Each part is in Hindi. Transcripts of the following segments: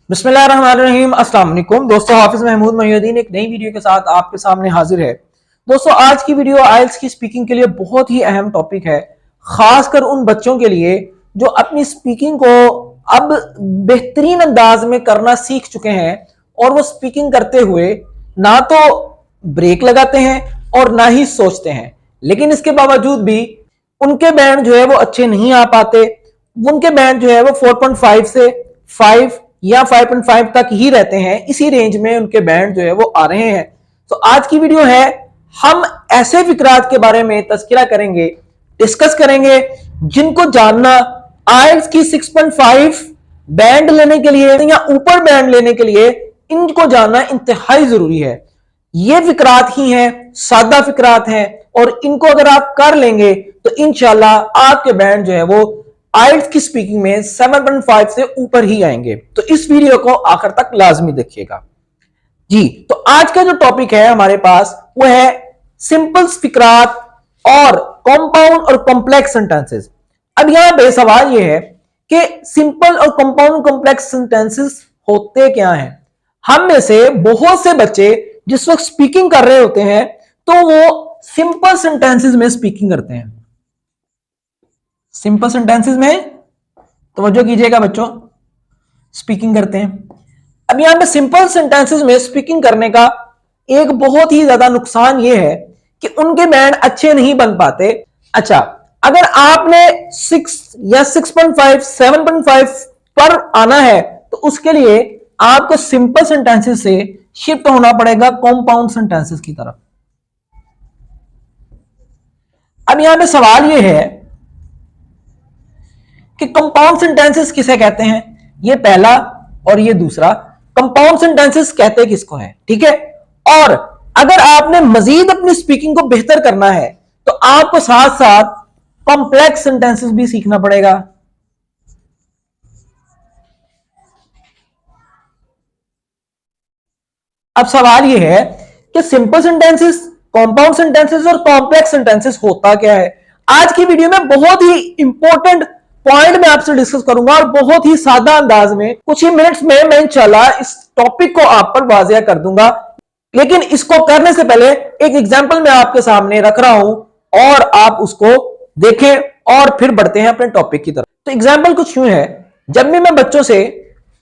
बिस्मिल्लाहिर्रहमानिर्रहीम। अस्सलाम वालेकुम दोस्तों, हाफिज महमूद मोहिउद्दीन एक नई वीडियो के साथ आपके सामने हाजिर है। दोस्तों, आज की वीडियो आइल्स की स्पीकिंग के लिए बहुत ही अहम टॉपिक है, खासकर उन बच्चों के लिए जो अपनी स्पीकिंग को अब बेहतरीन अंदाज में करना सीख चुके हैं और वो स्पीकिंग करते हुए ना तो ब्रेक लगाते हैं और ना ही सोचते हैं, लेकिन इसके बावजूद भी उनके बैंड जो है वो अच्छे नहीं आ पाते। उनके बैंड जो है वो 4.5 से 5 या 5.5 तक ही रहते हैं, इसी रेंज में उनके बैंड जो है वो आ रहे हैं। तो आज की वीडियो है, हम ऐसे फिक्रात के बारे में तज़किरा करेंगे, डिस्कस करेंगे जिनको जानना आइल्स की 6.5 बैंड लेने के लिए या ऊपर बैंड लेने के लिए इनको जानना इंतहाई जरूरी है। ये फिक्रात ही हैं, सादा फिक्रात हैं, और इनको अगर आप कर लेंगे तो इंशाल्लाह आपके बैंड जो है वो आइल्स की स्पीकिंग में 7.5 से ऊपर ही आएंगे। तो इस वीडियो को आखिर तक लाजमी देखिएगा जी। तो आज का जो टॉपिक है हमारे पास वो है सिंपल फिक्रात और कंपाउंड और कॉम्प्लेक्स सेंटेंसेस। अब यहां पे सवाल ये है कि सिंपल और कंपाउंड कॉम्प्लेक्स सेंटेंसेस होते क्या हैं। हम में से बहुत से बच्चे जिस वक्त स्पीकिंग कर रहे होते हैं तो वो सिंपल सेंटेंसेस में स्पीकिंग करते हैं। सिंपल सेंटेंसेस में तवज्जो कीजिएगा बच्चों, स्पीकिंग करते हैं। अब यहां पे सिंपल सेंटेंसेस में स्पीकिंग करने का एक बहुत ही ज्यादा नुकसान यह है कि उनके बैंड अच्छे नहीं बन पाते। अच्छा, अगर आपने 6 या 6.5 7.5 पर आना है तो उसके लिए आपको सिंपल सेंटेंसेस से शिफ्ट होना पड़ेगा कंपाउंड सेंटेंसेस की तरफ। अब यहां पे सवाल यह है कि कंपाउंड सेंटेंसेस किसे कहते हैं। ये पहला और ये दूसरा कंपाउंड सेंटेंसेस कहते किसको है, ठीक है। और अगर आपने मजीद अपनी स्पीकिंग को बेहतर करना है तो आपको साथ साथ कॉम्प्लेक्स सेंटेंसेस भी सीखना पड़ेगा। अब सवाल यह है कि सिंपल सेंटेंसेस, कंपाउंड सेंटेंसेस और कॉम्प्लेक्स सेंटेंसेस होता क्या है। आज की वीडियो में बहुत ही इंपॉर्टेंट पॉइंट मैं आपसे डिस्कस करूंगा और बहुत ही सादा अंदाज में कुछ ही मिनट्स में मैं इंशाल्लाह इस टॉपिक को आप पर वाज़िया कर दूंगा। लेकिन इसको करने से पहले एक एग्जांपल मैं आपके सामने रख रहा हूं और आप उसको देखें और फिर बढ़ते हैं अपने टॉपिक की तरफ। तो एग्जांपल कुछ यूं है, जब भी मैं बच्चों से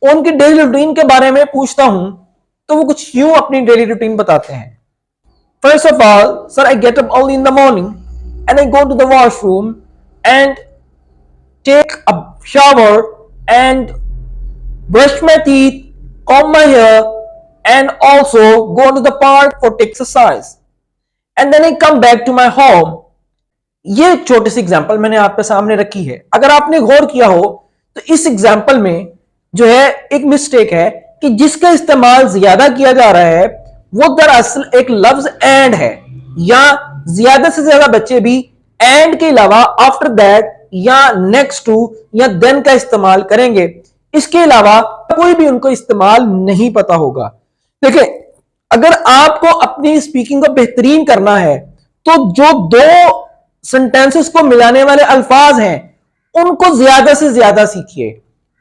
उनकी डेली रूटीन के बारे में पूछता हूं तो वो कुछ यूं अपनी डेली रूटीन बताते हैं। First of all, sir, I get up early in the morning and I go to the washroom and take a shower and brush my teeth, comb my hair, and also go to the park for exercise. And then I come back to my home. ये छोटी सी एग्जांपल मैंने आपके सामने रखी है। अगर आपने गौर किया हो तो इस एग्जांपल में जो है एक मिस्टेक है कि जिसका इस्तेमाल ज्यादा किया जा रहा है वो दरअसल एक लफ्ज एंड है, या ज्यादा से ज्यादा बच्चे भी एंड के अलावा आफ्टर दैट या नेक्स्ट टू या देन का इस्तेमाल करेंगे। इसके अलावा कोई भी उनको इस्तेमाल नहीं पता होगा। देखिए, अगर आपको अपनी स्पीकिंग को बेहतरीन करना है तो जो दो सेंटेंसेस को मिलाने वाले अल्फाज हैं उनको ज्यादा से ज्यादा सीखिए,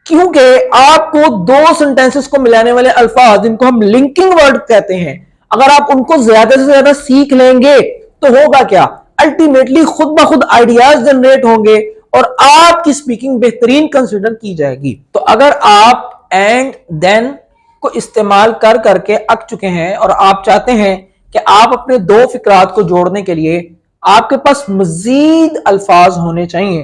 क्योंकि आपको दो सेंटेंसेस को मिलाने वाले अल्फाज जिनको हम लिंकिंग वर्ड कहते हैं, अगर आप उनको ज्यादा से ज्यादा सीख लेंगे तो होगा क्या, अल्टीमेटली खुद ब खुद आइडियाज जनरेट होंगे और आपकी स्पीकिंग बेहतरीन कंसिडर की जाएगी। तो अगर आप एंड देन को इस्तेमाल कर करके अक चुके हैं और आप चाहते हैं कि आप अपने दो फिक्रात को जोड़ने के लिए आपके पास मजीद अल्फाज होने चाहिए,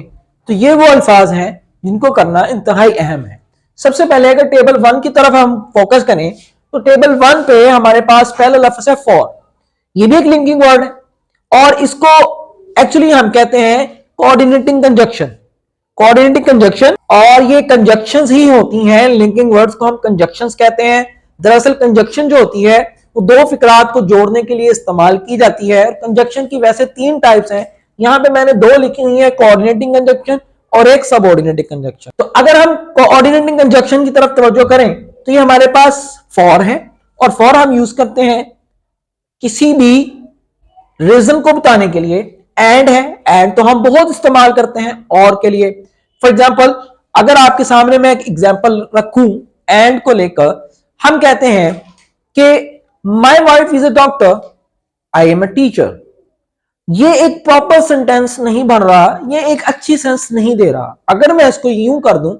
तो ये वो अल्फाज हैं जिनको करना इंतहाई अहम है। सबसे पहले अगर टेबल 1 की तरफ हम फोकस करें तो टेबल 1 पे हमारे पास पहला लफ्ज है फॉर। ये भी एक लिंकिंग वर्ड है और इसको एक्चुअली हम कहते हैं कोऑर्डिनेटिंग कंजक्शन। कोऑर्डिनेटिंग कंजक्शन, और ये कंजक्शंस ही होती हैं, लिंकिंग वर्ड्स को हम कंजक्शंस कहते हैं। दरअसल कंजक्शन जो होती है वो दो फिक्रात को जोड़ने के लिए इस्तेमाल की जाती है। कंजक्शन की वैसे 3 टाइप्स हैं, यहां पे मैंने 2 लिखी हुई है, कोऑर्डिनेटिंग कंजक्शन और एक सबऑर्डिनेटिंग कंजक्शन। तो अगर हम कोऑर्डिनेटिंग कंजक्शन की तरफ तवज्जो करें तो ये हमारे पास फॉर है, और फॉर हम यूज करते हैं किसी भी रीजन को बताने के लिए। एंड है, एंड तो हम बहुत इस्तेमाल करते हैं और के लिए। फॉर एग्जाम्पल, अगर आपके सामने मैं एक एग्जाम्पल रखूं एंड को लेकर हम कहते हैं कि my wife is a doctor, I am a teacher. ये एक प्रॉपर सेंटेंस नहीं बन रहा, ये एक अच्छी सेंस नहीं दे रहा। अगर मैं इसको यूं कर दूं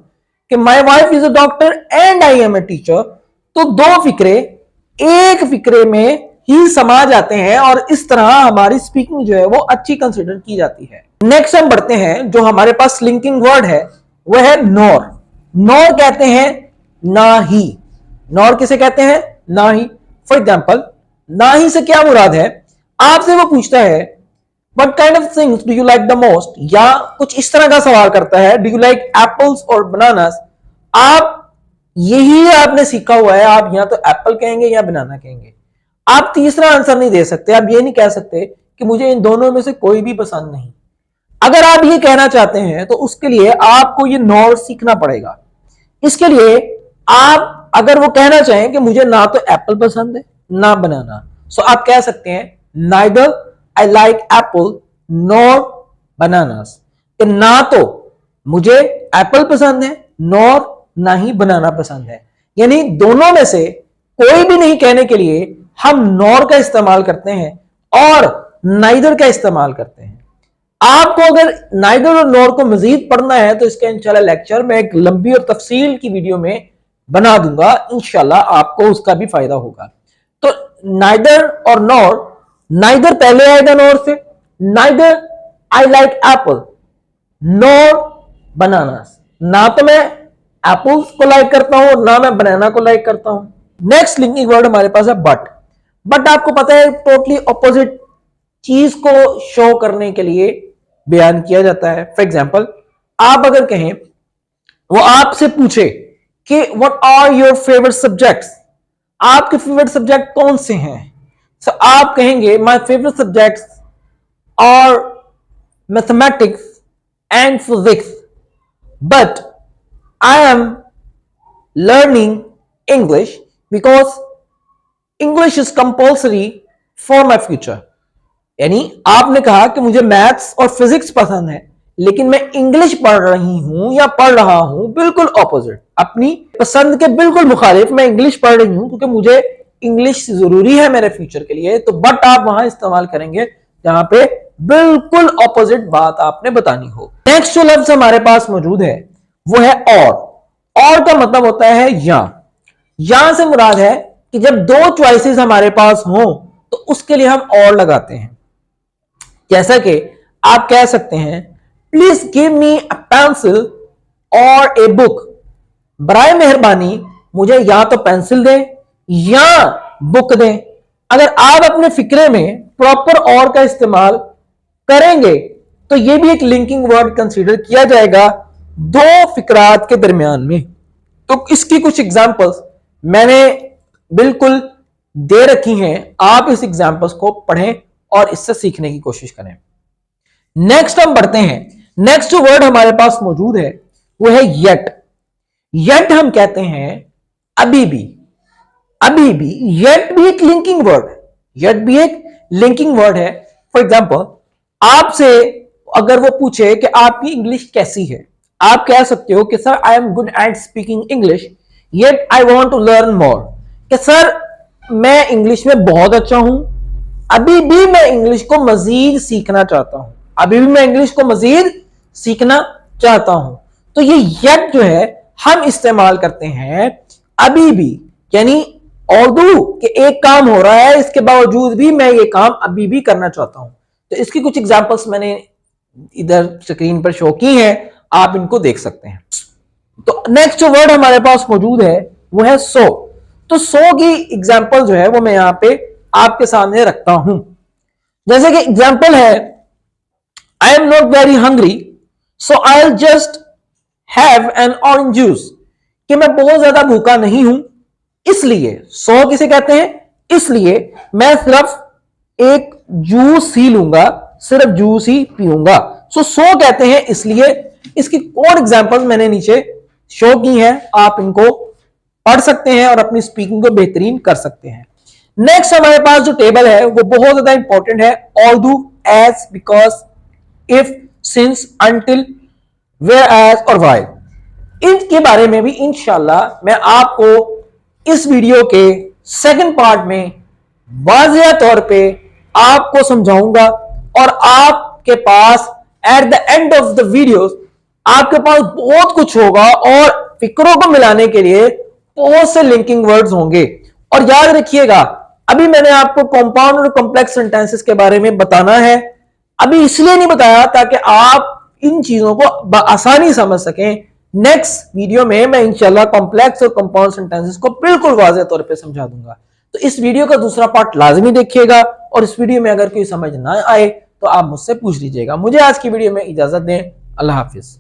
कि my wife is a doctor and I am a teacher, तो दो फिक्रे एक फिक्रे में ही समा जाते हैं और इस तरह हमारी स्पीकिंग जो है वो अच्छी कंसिडर की जाती है। नेक्स्ट हम बढ़ते हैं, जो हमारे पास लिंकिंग वर्ड है वह है नॉर। नॉर कहते हैं ना ही। नॉर किसे कहते हैं? ना ही। फॉर एग्जाम्पल, ना ही से क्या मुराद है? आपसे वो पूछता है What kind of things do you like the most? या कुछ इस तरह का सवाल करता है, Do you like apples or bananas? आप यही आपने सीखा हुआ है, आप या तो एप्पल कहेंगे या बनाना कहेंगे। आप तीसरा आंसर नहीं दे सकते। आप ये नहीं कह सकते कि मुझे इन दोनों में से कोई भी पसंद नहीं। अगर आप ये कहना चाहते हैं तो उसके लिए आपको ये नॉर सीखना पड़ेगा। इसके लिए आप अगर वो कहना चाहें कि मुझे ना तो एप्पल पसंद है ना बनाना, सो आप कह सकते हैं neither I like apple nor bananas। ना तो मुझे एप्पल पसंद है नॉर ना ही बनाना पसंद है। यानी दोनों में से कोई भी नहीं कहने के लिए हम नॉर का इस्तेमाल करते हैं और नाइदर का इस्तेमाल करते हैं। आपको अगर नाइदर और नॉर को मजीद पढ़ना है तो इसका इंशाल्लाह लेक्चर मैं एक लंबी और तफसील की वीडियो में बना दूंगा, इंशाल्लाह आपको उसका भी फायदा होगा। तो नाइदर और नॉर, नाइदर पहले आएगा नॉर से। Neither I like Apple nor bananas. ना तो मैं एप्पल्स को लाइक करता हूं ना मैं बनाना को लाइक करता हूं। नेक्स्ट लिंकिंग वर्ड हमारे पास है बट। बट आपको पता है टोटली ऑपोजिट चीज को शो करने के लिए बयान किया जाता है। फॉर एग्जाम्पल, आप अगर कहें, वो आपसे पूछे कि what are your favourite subjects, आपके फेवरेट सब्जेक्ट कौन से हैं? So, आप कहेंगे my favourite subjects are mathematics and physics but I am learning English because English is compulsory for my future. यानी आपने कहा कि मुझे मैथ्स और फिजिक्स पसंद है लेकिन मैं इंग्लिश पढ़ रही हूं या पढ़ रहा हूं बिल्कुल ऑपोजिट, अपनी पसंद के बिल्कुल मुखालिफ मैं इंग्लिश पढ़ रही हूं क्योंकि मुझे इंग्लिश जरूरी है मेरे फ्यूचर के लिए। तो बट आप वहां इस्तेमाल करेंगे जहां पे बिल्कुल ऑपोजिट बात आपने बतानी हो। नेक्स्ट जो लफ्ज हमारे पास मौजूद है वो है और का मतलब होता है या से मुराद है कि जब दो चॉइसेस हमारे पास हो तो उसके लिए हम और लगाते हैं। जैसा कि आप कह सकते हैं please give me a pencil और ए बुक। बराए मेहरबानी मुझे या तो पेंसिल दें या बुक दें। अगर आप अपने फिक्रे में प्रॉपर और का इस्तेमाल करेंगे तो यह भी एक लिंकिंग वर्ड कंसीडर किया जाएगा दो फिक्रात के दरमियान में। तो इसकी कुछ एग्जांपल्स मैंने बिल्कुल दे रखी हैं, आप इस एग्जांपल्स को पढ़ें और इससे सीखने की कोशिश करें। नेक्स्ट हम बढ़ते हैं। नेक्स्ट जो वर्ड हमारे पास मौजूद है वो है येट। येट हम कहते हैं अभी भी। अभी भी येट भी एक लिंकिंग वर्ड है। येट भी एक लिंकिंग वर्ड है। फॉर एग्जाम्पल, आपसे अगर वो पूछे कि आपकी इंग्लिश कैसी है, आप कह सकते हो कि sir I am good at speaking English yet I want to learn more. कि सर मैं इंग्लिश में बहुत अच्छा हूं, अभी भी मैं इंग्लिश को मजीद सीखना चाहता हूं। अभी भी मैं इंग्लिश को मजीद सीखना चाहता हूं। तो ये येट जो है हम इस्तेमाल करते हैं अभी भी, यानी ऑल्दो कि एक काम हो रहा है इसके बावजूद भी मैं ये काम अभी भी करना चाहता हूं। तो इसकी कुछ एग्जांपल्स मैंने इधर स्क्रीन पर शो की हैं, आप इनको देख सकते हैं। तो नेक्स्ट जो वर्ड हमारे पास मौजूद है वो है सो। तो सो की एग्जांपल जो है वो मैं यहां पे आपके सामने रखता हूं। जैसे कि एग्जांपल है I am not very hungry so I will just have an orange juice. कि मैं बहुत ज्यादा भूखा नहीं हूं इसलिए, सो किसे कहते हैं, इसलिए मैं सिर्फ एक जूस ही लूंगा, सिर्फ जूस ही पीऊंगा। सो कहते हैं इसलिए। इसकी और एग्जांपल्स मैंने नीचे शो की हैं, आप इनको पढ़ सकते हैं और अपनी स्पीकिंग को बेहतरीन कर सकते हैं। नेक्स्ट हमारे पास जो टेबल है वो बहुत ज्यादा इंपॉर्टेंट है। Although, as, because, if, since, until, where as और व्हाइल। इनके बारे में भी इंशाल्लाह मैं आपको इस वीडियो के सेकंड पार्ट में वाज़ेह तौर पे आपको समझाऊंगा और आपके पास at the end of the video आपके पास बहुत कुछ होगा और फिक्रों को मिलाने के लिए बहुत से लिंकिंग वर्ड्स होंगे। और याद रखिएगा, अभी मैंने आपको कंपाउंड और कॉम्प्लेक्स सेंटेंसेस के बारे में बताना है, अभी इसलिए नहीं बताया ताकि आप इन चीजों को आसानी समझ सकें। नेक्स्ट वीडियो में मैं इंशाल्लाह कॉम्प्लेक्स और कंपाउंड सेंटेंसेस को बिल्कुल वाज़ेह तौर पे समझा दूंगा। तो इस वीडियो का दूसरा पार्ट लाजमी देखिएगा और इस वीडियो में अगर कोई समझ ना आए तो आप मुझसे पूछ लीजिएगा। मुझे आज की वीडियो में इजाजत दें। अल्लाह हाफिज।